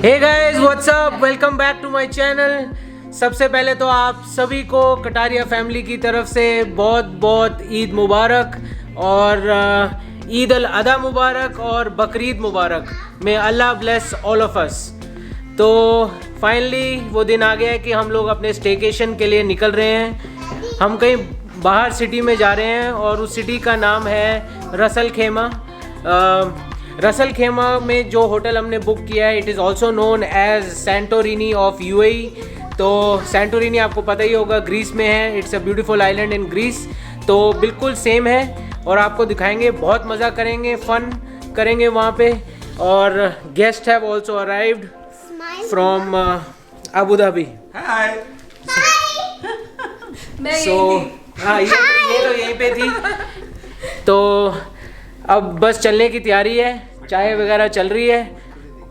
Hey guys what's up, welcome back to my channel. सबसे पहले तो आप सभी को कटारिया फैमिली की तरफ से बहुत बहुत ईद मुबारक और ईद अल अधा मुबारक और बकरीद मुबारक। मे अल्लाह ब्लेस ऑल ऑफ अस। तो फाइनली वो दिन आ गया है कि हम लोग अपने स्टेकेशन के लिए निकल रहे हैं। हम कहीं बाहर सिटी में जा रहे हैं और उस सिटी का नाम है रसल खेमा। रसल खेमा में जो होटल हमने बुक किया है it is also known as Santorini of UAE. तो सैंटोरिनी आपको पता ही होगा ग्रीस में है। It's a beautiful island in Greece. तो बिल्कुल सेम है और आपको दिखाएंगे, बहुत मज़ा करेंगे, फ़न करेंगे वहाँ पे। और guest have also arrived from Abu Dhabi. So हाँ, ये तो यहीं पे थी। तो अब बस चलने की तैयारी है, चाय वगैरह चल रही है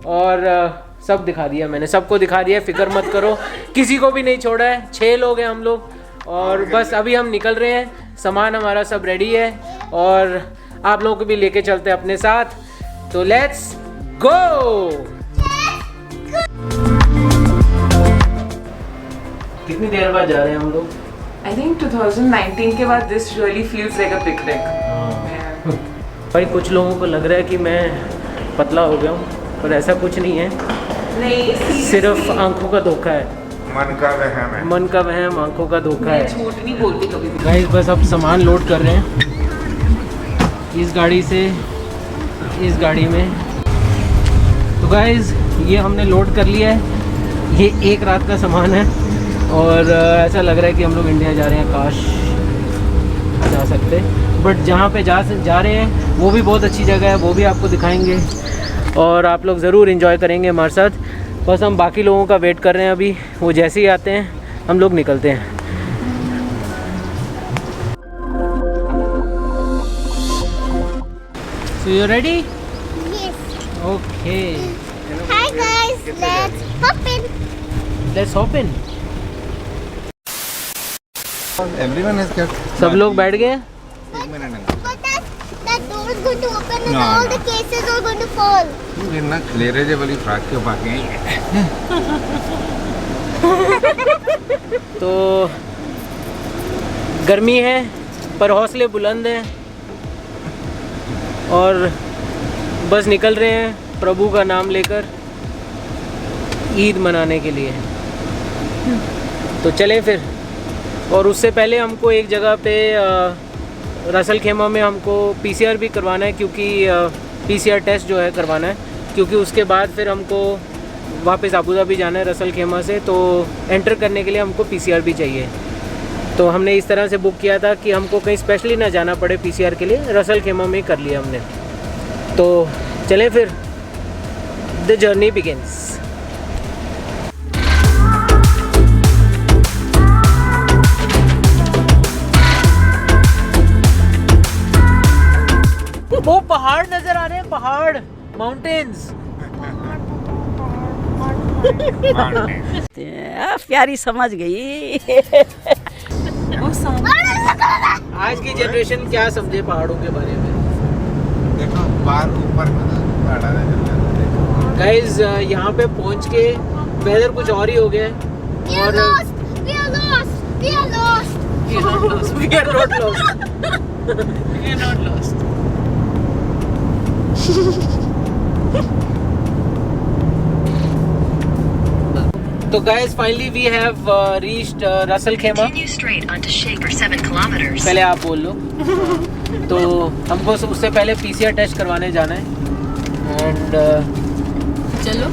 और सब दिखा दिया मैंने, सबको दिखा दिया। फिक्र मत करो, किसी को भी नहीं छोड़ा है। 6 लोग हैं हम लोग और बस अभी हम निकल रहे हैं। सामान हमारा सब रेडी है और आप लोगों को भी लेके चलते हैं अपने साथ। तो लेट्स गो। कितनी देर बाद जा रहे हैं हम लोग? I think 2019 के बाद this really feels like a picnic. भाई कुछ लोगों को लग रहा है कि मैं पतला हो गया हूँ, पर ऐसा कुछ नहीं है। नहीं, सिर्फ आंखों का धोखा है, मन का वहम है। मन का वहम, आंखों का धोखा है। झूठ नहीं बोलती कभी भी। गाइस बस अब सामान लोड कर रहे हैं इस गाड़ी से इस गाड़ी में। तो गाइस ये हमने लोड कर लिया है। ये एक रात का सामान है और ऐसा लग रहा है कि हम लोग इंडिया जा रहे हैं। काश जा सकते, बट जहाँ पे जा रहे हैं वो भी बहुत अच्छी जगह है, वो भी आपको दिखाएंगे और आप लोग ज़रूर एंजॉय करेंगे हमारे साथ। बस हम बाकी लोगों का वेट कर रहे हैं, अभी वो जैसे ही आते हैं हम लोग निकलते हैं। So you ready? Yes. Okay. Hi guys, let's hop in. Let's hop in. Everyone has kept. सब लोग बैठ गए हैं? But that door is going to open and No, all no. the cases are going to fall. इतना clear है वाली frock क्यों पाके हैं? तो गर्मी है पर हौसले बुलंद हैं और बस निकल रहे हैं प्रभु का नाम लेकर ईद मनाने के लिए। तो चलें फिर। और उससे पहले हमको एक जगह पे रसल खेमा में हमको पीसीआर भी करवाना है, क्योंकि पीसीआर टेस्ट जो है करवाना है, क्योंकि उसके बाद फिर हमको वापस अबू धाबी जाना है रसल खेमा से। तो एंटर करने के लिए हमको पीसीआर भी चाहिए। तो हमने इस तरह से बुक किया था कि हमको कहीं स्पेशली ना जाना पड़े पीसीआर के लिए, रसल खेमा में ही कर लिया हमने। तो चलें फिर, द जर्नी बिगिंस। वो पहाड़ नजर आ रहे हैं, पहाड़, माउंटेन्स। प्यारी समझ गई। आज की जनरेशन क्या समझे पहाड़ों के बारे में? देखो बाहर ऊपर पहाड़ा है। गाइज यहाँ पे पहुँच के वेदर कुछ और ही हो गया है। We are lost. We are lost. We are lost. We are not lost. We are not lost. We are not lost. तो guys finally we have reached Ras Al Khaimah. Continue straight onto Shaper 7 kilometers. पहले आप बोल लो। तो हमको उससे पहले PCR test करवाने जाना है एंड चलो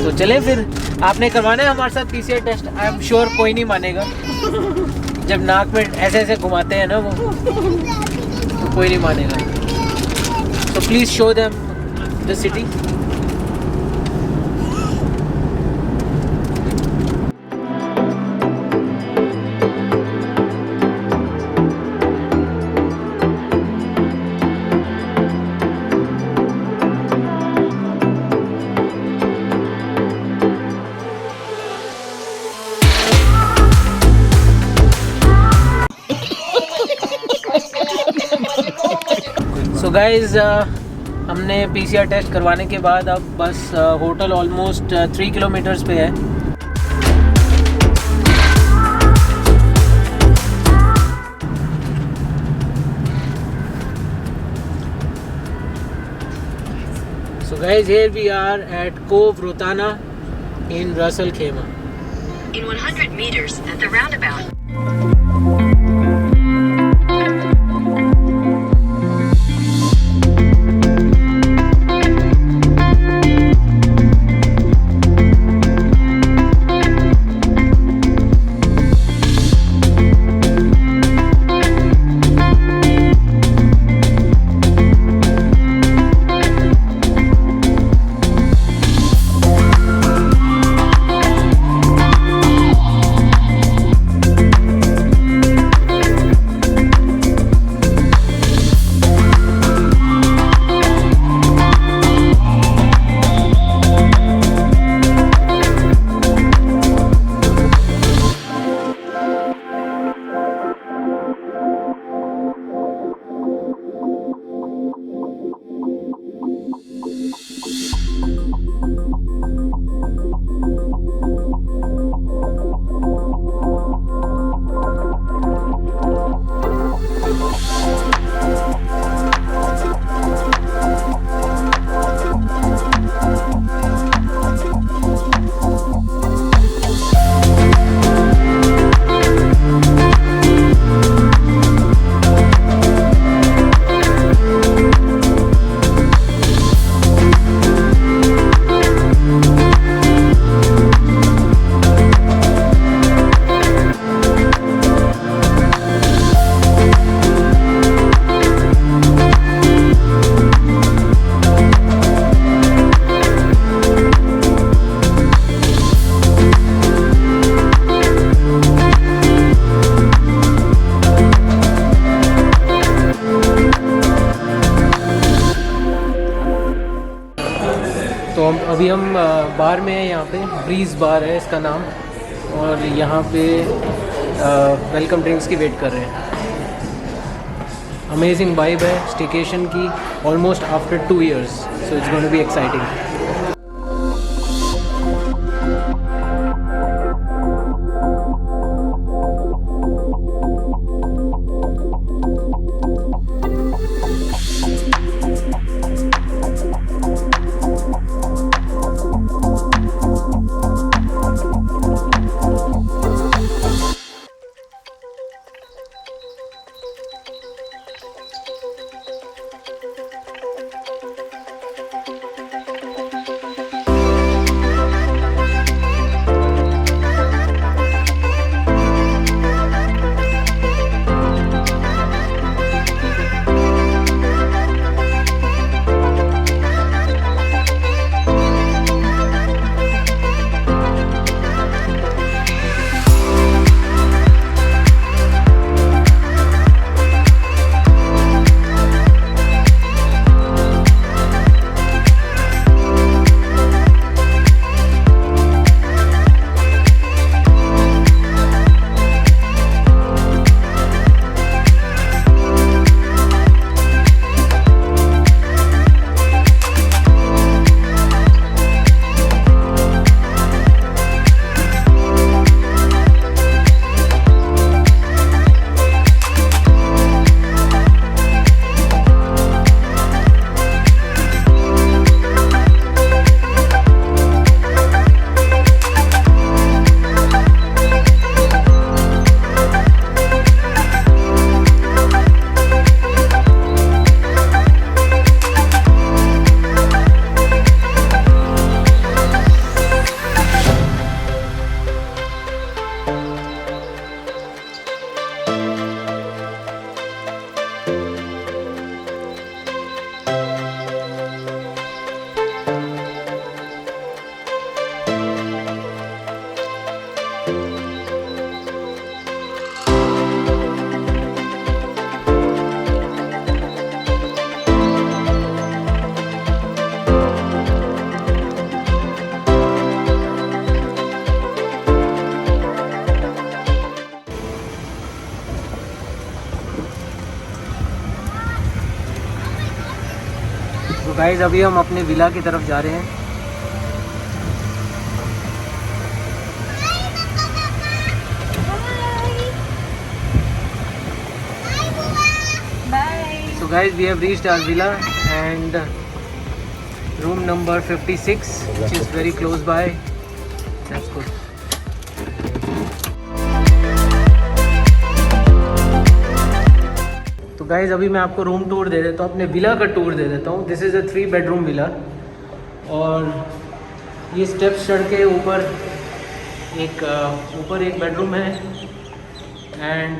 तो चले फिर। आपने करवाना है हमारे साथ PCR test. I am sure कोई नहीं मानेगा। जब नाक में ऐसे ऐसे घुमाते हैं ना वो, तो कोई नहीं मानेगा। तो please show them the city. So guys, हमने PCR टेस्ट करवाने के बाद अब बस होटल ऑलमोस्ट 3 किलोमीटर्स पे है। So guys, here we are at Cove Rotana in Russell Khema. In 100 meters at the roundabout. तो अभी हम बार में हैं, यहाँ पे ब्रीज बार है इसका नाम, और यहाँ पे वेलकम ड्रिंक्स की वेट कर रहे हैं। अमेजिंग वाइब है स्टेकेशन की, almost after 2 years, so it's going to be exciting. तो गाइस अभी हम अपने विला की तरफ जा रहे हैं। So guys, we have reached our villa and room number 56, which is very close by. That's good. तो गाइज अभी मैं आपको रूम टूर दे देता हूँ, अपने विला का टूर दे देता हूँ। This is a 3 bedroom villa और ये स्टेप्स चढ़ के ऊपर एक बेडरूम है एंड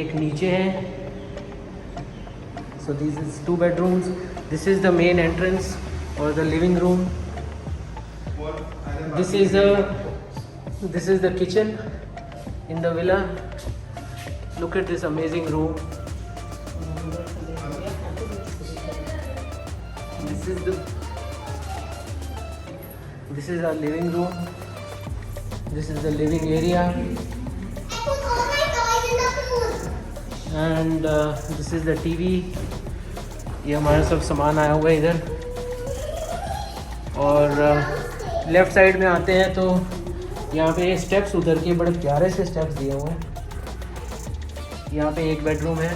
एक नीचे है। So this is 2 bedrooms. This is the main entrance और the living room. This is the kitchen in the villa. Look at this amazing room. This is our living room. This is the living area. And this is the TV. ये हमारा सब सामान आया हुआ है इधर. और लेफ्ट साइड में आते हैं तो यहाँ पे स्टेप्स उधर के बड़े प्यारे से स्टेप्स दिए हुए हैं. यहाँ पे एक बेडरूम है.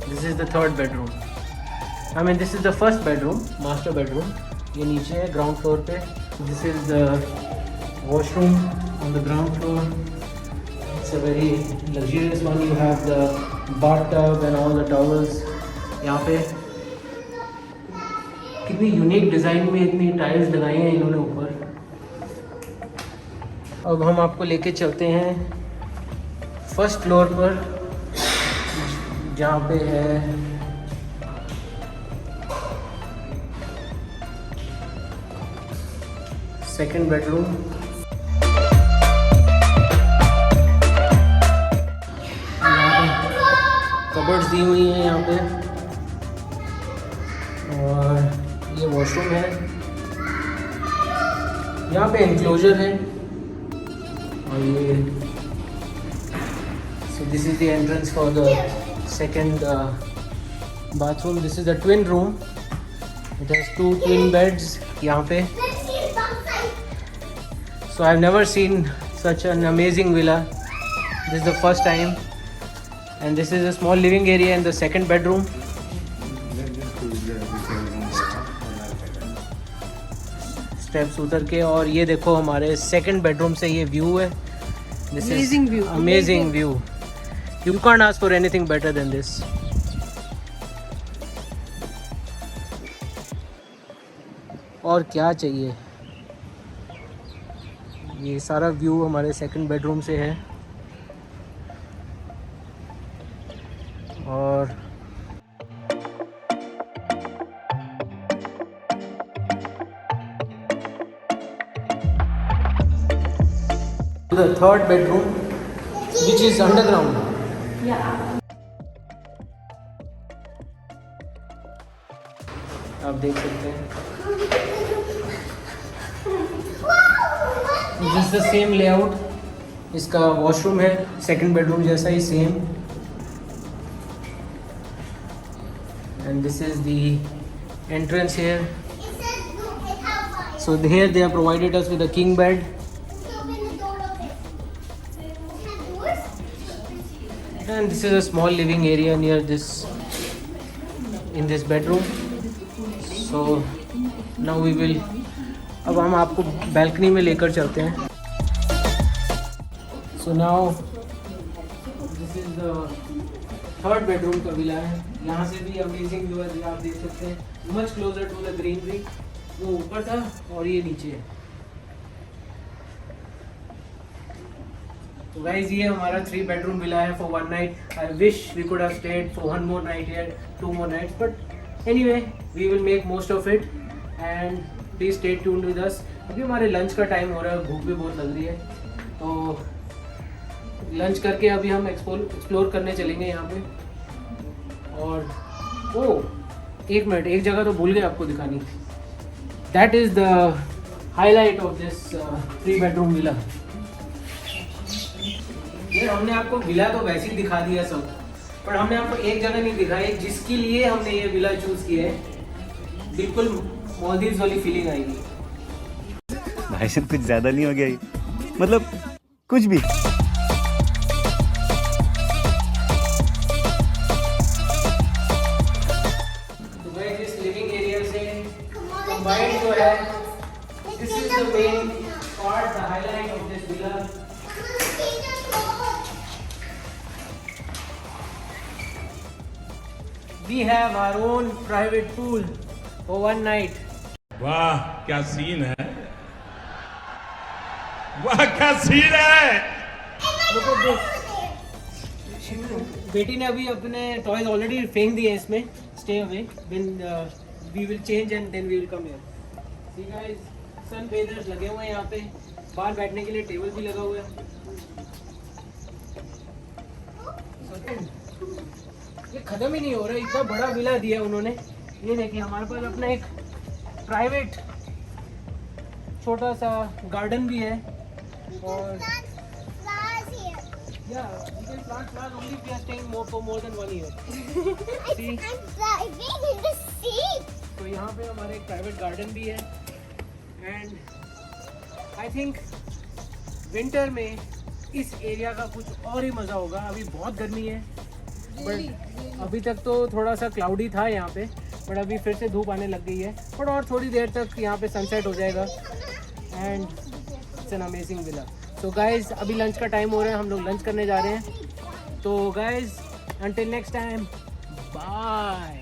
This is the 3rd bedroom. I mean this is the 1st bedroom, master bedroom. ये नीचे है ग्राउंड फ्लोर पे. This is the washroom on the ground floor. It's a very luxurious one. You have the bath tub and all the towels. यहाँ पे कितनी unique design में इतनी tiles लगाई हैं इन्होंने ऊपर. अब हम आपको लेके चलते हैं 1st फ्लोर पर, जहाँ पे है सेकंड बेडरूम. यहाँ पे कबर्ड्स दी हुई हैं यहाँ पे और ये वॉशरूम है. यहाँ पे एनक्लोजर है और ये. So this is the entrance for the second bathroom. This is the twin room. It has 2 twin beds यहाँ पे. So I've never seen such an amazing villa. This is the first time. And this is a small living area in the second bedroom. Steps उतर के और ये देखो हमारे second bedroom से ये व्यू है. This amazing view. Amazing view. You can't ask for anything better than this. और क्या चाहिए. ये सारा व्यू हमारे सेकंड बेडरूम से है और the 3rd bedroom, which is underground. आप देख सकते हैं. This is the same layout. इसका वॉशरूम है सेकंड बेडरूम जैसा ही same. And this is the entrance here. So here they have provided us with a king bed. And this is a small living area near this, in this bedroom. So now we will, अब हम आपको balcony में लेकर चलते हैं. So now this is the 3rd bedroom का villa है. यहाँ से भी amazing view है, आप देख सकते हैं. Much closer to the greenery. वो ऊपर था और ये नीचे है. तो गाइज ये हमारा 3 bedroom विला है for 1 night. I wish we could have stayed for 1 more night here, 2 more nights, but anyway we will make most of it and please stay tuned with us. अभी हमारे lunch का time हो रहा है, भूख भी बहुत लग रही है, तो लंच करके अभी हम एक्सप्लोर करने चलेंगे यहाँ पे. और एक मिनट, एक जगह तो भूल गए आपको दिखानी. That is the highlight of this 3 bedroom villa. ये हमने आपको विला तो वैसे ही दिखा दिया सब, पर हमने आपको एक जगह नहीं दिखाई जिसके लिए हमने ये विला चूज़ किया है. बिल्कुल मालदीव्स वाली फीलिंग आएगी। भाई साहब कुछ ज्यादा नहीं हो गया ये? मतलब कुछ भी। तो गाइस इस लिविंग एरिया से कंबाइंड जो है, this is the main part, the highlight of this villa. We have our own private pool for one night. वाह क्या सीन है, वाह क्या सीन है। Look at this. बेटी ने अभी अपने टॉयज ऑलरेडी फेंक दिए इसमें। Stay away. When we will change and then we will come here. See guys, sun bathers लगे हुए हैं यहाँ पे। बाहर बैठने के लिए टेबल भी लगा हुआ है। ये खत्म ही नहीं हो रहा, इतना बड़ा विला दिया उन्होंने। ये देखिए हमारे पास अपना एक प्राइवेट छोटा सा गार्डन भी है और Flowers here. yeah, you can plant flowers only if you are staying for more than 1 year. See? I'm driving in the sea. तो यहाँ पे हमारे एक प्राइवेट गार्डन भी है एंड आई थिंक विंटर में इस एरिया का कुछ और ही मज़ा होगा। अभी बहुत गर्मी है बट अभी तक तो थोड़ा सा क्लाउडी था यहाँ पे, बट अभी फिर से धूप आने लग गई है। बट और थोड़ी देर तक यहाँ पे सनसेट हो जाएगा and it's an amazing villa. तो गाइज अभी लंच का टाइम हो रहा है, हम लोग लंच करने जा रहे हैं। तो guys until next time, bye.